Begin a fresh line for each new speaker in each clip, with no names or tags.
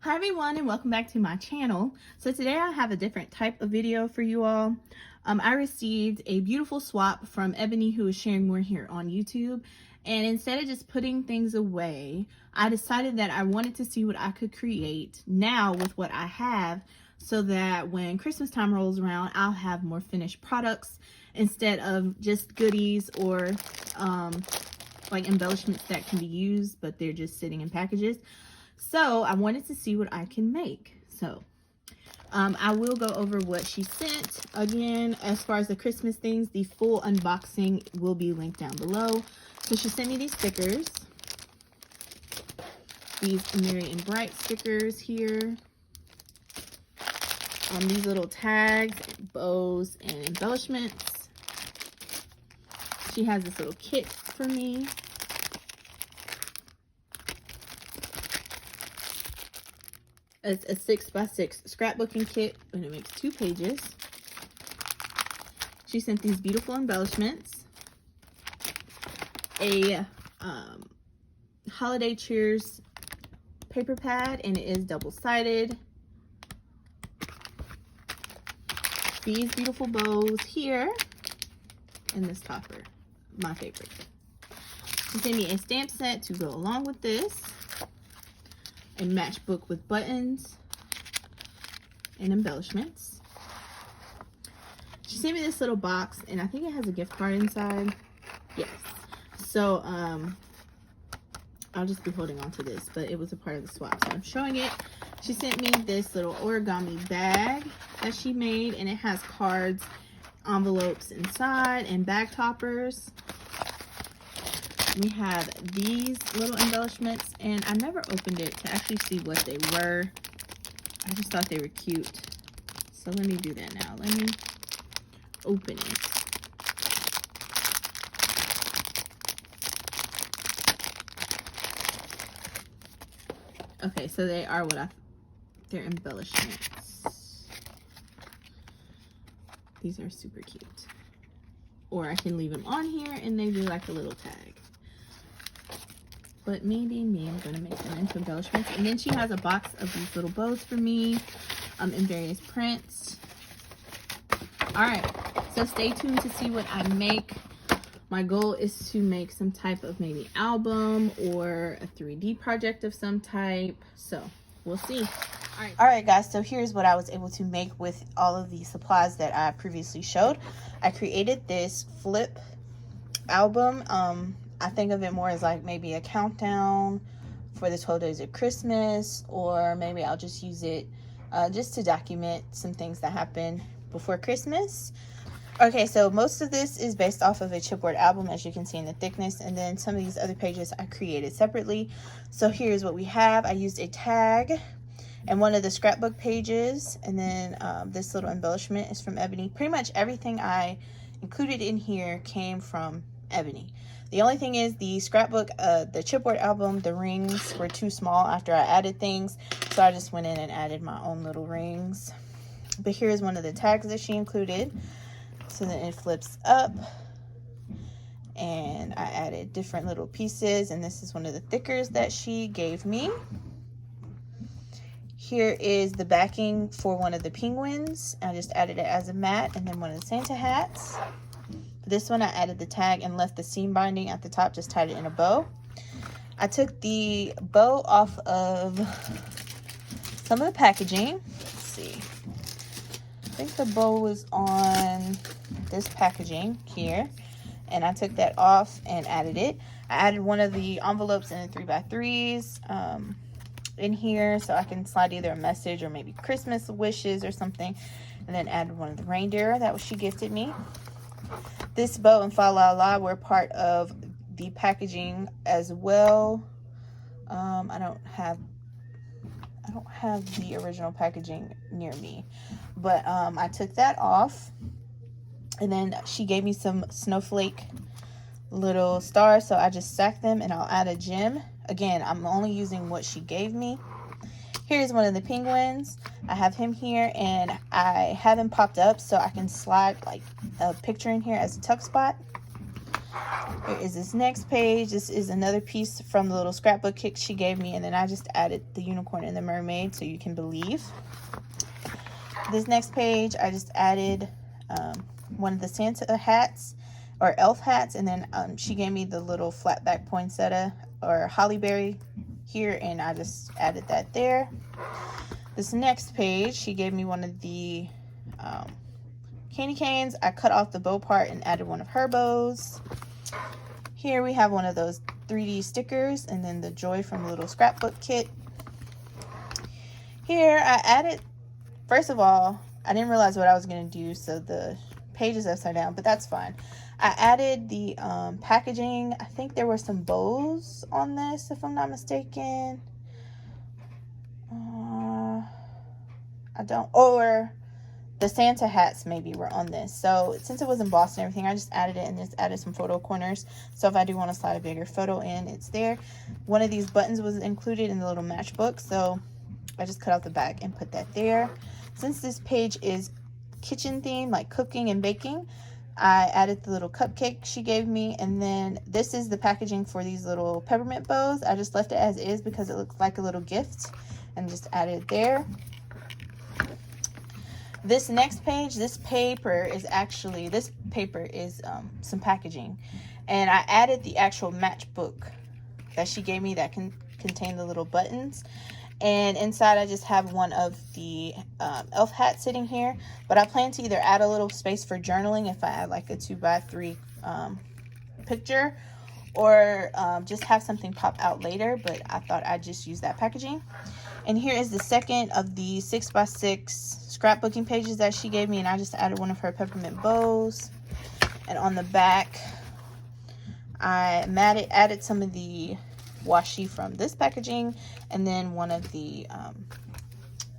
Hi everyone, and welcome back to my channel. So today I have a different type of video for you all. I received a beautiful swap from Ebony, who is sharing more here on YouTube. And instead of just putting things away, I decided that I wanted to see what I could create now with what I have, so that when Christmas time rolls around, I'll have more finished products instead of just goodies or like embellishments that can be used, but they're just sitting in packages. So I wanted to see what I can make. So I will go over what she sent. Again, as far as the Christmas things, the full unboxing will be linked down below. So she sent me these stickers. These Merry and Bright stickers here. These little tags, bows, and embellishments. She has this little kit for me. It's a 6x6 scrapbooking kit, and it makes 2 pages. She sent these beautiful embellishments. A Holiday Cheers paper pad, and it is double-sided. These beautiful bows here, and this topper, my favorite. She sent me a stamp set to go along with this. A matchbook with buttons and embellishments. She sent me this little box, and I think it has a gift card inside. Yes. So I'll just be holding on to this, but it was a part of the swap, so I'm showing it. She sent me this little origami bag that she made, and it has cards, envelopes inside, and bag toppers. We have these little embellishments, and I never opened it to actually see what they were. I just thought they were cute. So let me do that now. Let me open it. Okay, so they are they're embellishments. These are super cute. Or I can leave them on here and they do like a little tag. But maybe I'm gonna make them into embellishments. And then she has a box of these little bows for me in various prints. All right, so stay tuned to see what I make. My goal is to make some type of maybe album or a 3D project of some type. So we'll see. All right guys, so here's what I was able to make with all of the supplies that I previously showed. I created this flip album. I think of it more as like maybe a countdown for the 12 days of Christmas, or maybe I'll just use it just to document some things that happen before Christmas. Okay, so most of this is based off of a chipboard album, as you can see in the thickness, and then some of these other pages I created separately. So here's what we have. I used a tag and one of the scrapbook pages, and then this little embellishment is from Ebony. Pretty much everything I included in here came from Ebony. The only thing is the scrapbook, the chipboard album, the rings were too small after I added things, so I just went in and added my own little rings. But here's one of the tags that she included. So then it flips up, and I added different little pieces, and this is one of the thickers that she gave me. Here is the backing for one of the penguins. I just added it as a mat, and then one of the Santa hats. For this one, I added the tag and left the seam binding at the top, just tied it in a bow. I took the bow off of some of the packaging. Let's see. I think the bow was on this packaging here, and I took that off and added it. I added one of the envelopes in the 3x3s in here, so I can slide either a message or maybe Christmas wishes or something, and then added one of the reindeer that she gifted me. This bow and Fa La La were part of the packaging as well. I don't have the original packaging near me, but I took that off, and then she gave me some snowflake little stars, so I just stacked them, and I'll add a gem. Again, I'm only using what she gave me. Here's one of the penguins. I have him here, and I have him popped up so I can slide like a picture in here as a tuck spot. There is this next page. This is another piece from the little scrapbook kit she gave me, and then I just added the unicorn and the mermaid so you can believe. This next page, I just added one of the Santa hats or elf hats, and then she gave me the little flat back poinsettia or holly berry here, and I just added that there. This next page, she gave me one of the candy canes. I cut off the bow part and added one of her bows. Here we have one of those 3D stickers, and then the joy from the little scrapbook kit. Here I added, first of all, I didn't realize what I was going to do, so the page is upside down, but that's fine. I added the packaging. I think there were some bows on this, if I'm not mistaken. Or the Santa hats maybe were on this. So since it was embossed and everything, I just added it and just added some photo corners. So if I do want to slide a bigger photo in, it's there. One of these buttons was included in the little matchbook, so I just cut out the back and put that there. Since this page is kitchen themed, like cooking and baking, I added the little cupcake she gave me, and then this is the packaging for these little peppermint bows. I just left it as is because it looks like a little gift, and just added it there. This next page, this paper is some packaging, and I added the actual matchbook that she gave me that can contain the little buttons. And inside I just have one of the elf hats sitting here, but I plan to either add a little space for journaling if I add like a 2x3 picture, or just have something pop out later, but I thought I'd just use that packaging. And here is the second of the 6x6 scrapbooking pages that she gave me, and I just added one of her peppermint bows. And on the back, I added some of the washi from this packaging, and then one of the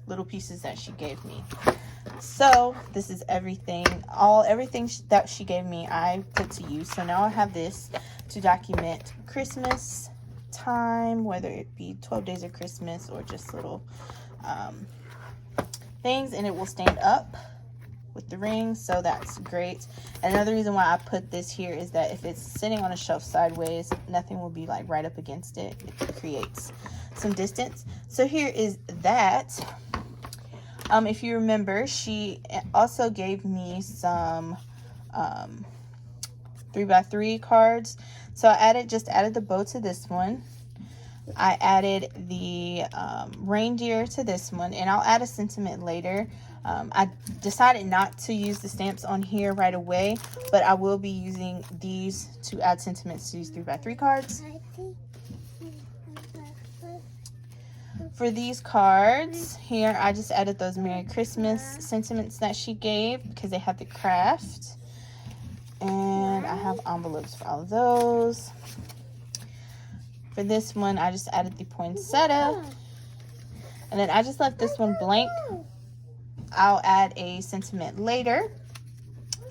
little pieces that she gave me. So this is everything that she gave me I put to use. So now I have this to document Christmas time, whether it be 12 days of Christmas or just little things, and it will stand up with the rings, so that's great. And another reason why I put this here is that if it's sitting on a shelf sideways, nothing will be like right up against it. It creates some distance. So here is that. If you remember, she also gave me some 3x3 cards. So I just added the bow to this one. I added the reindeer to this one, and I'll add a sentiment later. I decided not to use the stamps on here right away, but I will be using these to add sentiments to these 3x3 cards. For these cards here, I just added those Merry Christmas sentiments that she gave because they have the craft. And I have envelopes for all of those. For this one, I just added the poinsettia. And then I just left this one blank. I'll add a sentiment later.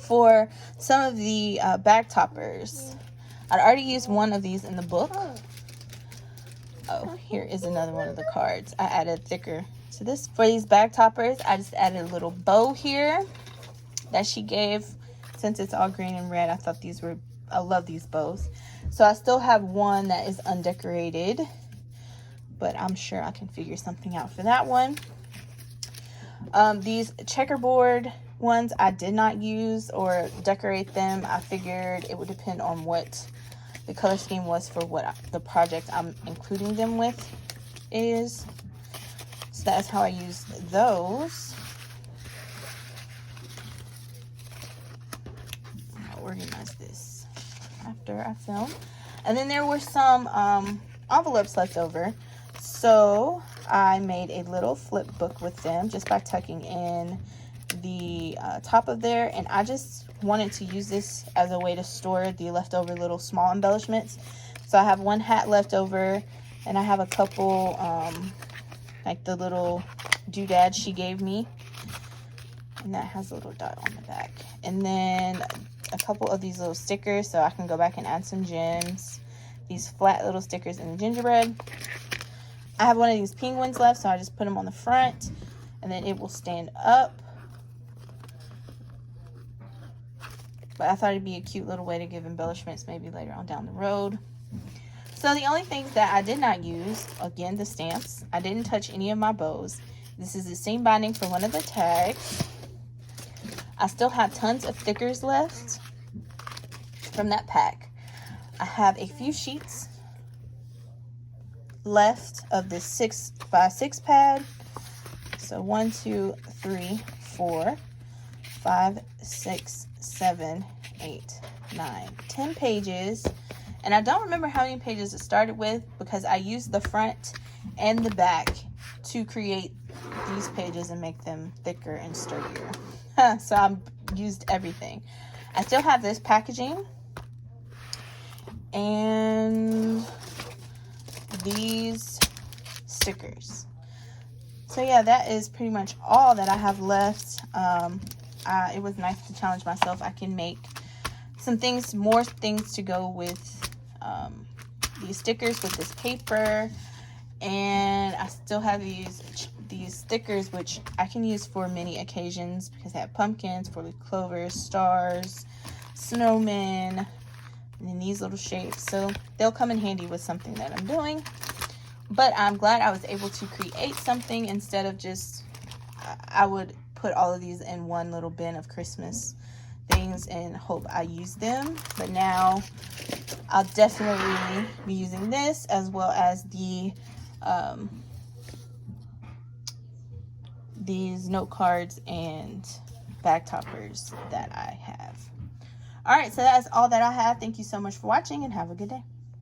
For some of the bag toppers, I'd already used one of these in the book. Oh, here is another one of the cards. I added thicker to this. For these bag toppers, I just added a little bow here that she gave. Since it's all green and red, I thought I love these bows. So I still have one that is undecorated, but I'm sure I can figure something out for that one. These checkerboard ones, I did not use or decorate them. I figured it would depend on what the color scheme was for what the project I'm including them with is. So that's how I used those. I'll organize this after I film. And then there were some envelopes left over. So I made a little flip book with them just by tucking in the top of there, and I just wanted to use this as a way to store the leftover little small embellishments. So I have one hat left over, and I have a couple like the little doodad she gave me, and that has a little dot on the back, and then a couple of these little stickers so I can go back and add some gems, these flat little stickers in the gingerbread. I have one of these penguins left, so I just put them on the front, and then it will stand up but I thought it'd be a cute little way to give embellishments maybe later on down the road. So the only things that I did not use, again, the stamps. I didn't touch any of my bows. This is the seam binding for one of the tags. I still have tons of stickers left from that pack. I have a few sheets left of this 6x6 pad. So 1, 2, 3, 4, 5, 6, 7, 8, 9, 10 pages. And I don't remember how many pages it started with because I used the front and the back to create these pages and make them thicker and sturdier. So I used everything. I still have this packaging and these stickers. So yeah, that is pretty much all that I have left. It was nice to challenge myself. I can make some things, more things to go with these stickers with this paper. And I still have these stickers, which I can use for many occasions because they have pumpkins, 4-leaf clovers, stars, snowmen, and then these little shapes. So they'll come in handy with something that I'm doing. But I'm glad I was able to create something instead of just, I would put all of these in one little bin of Christmas things and hope I use them. But now I'll definitely be using this as well as these note cards and bag toppers that I have. All right, so that's all that I have. Thank you so much for watching and have a good day.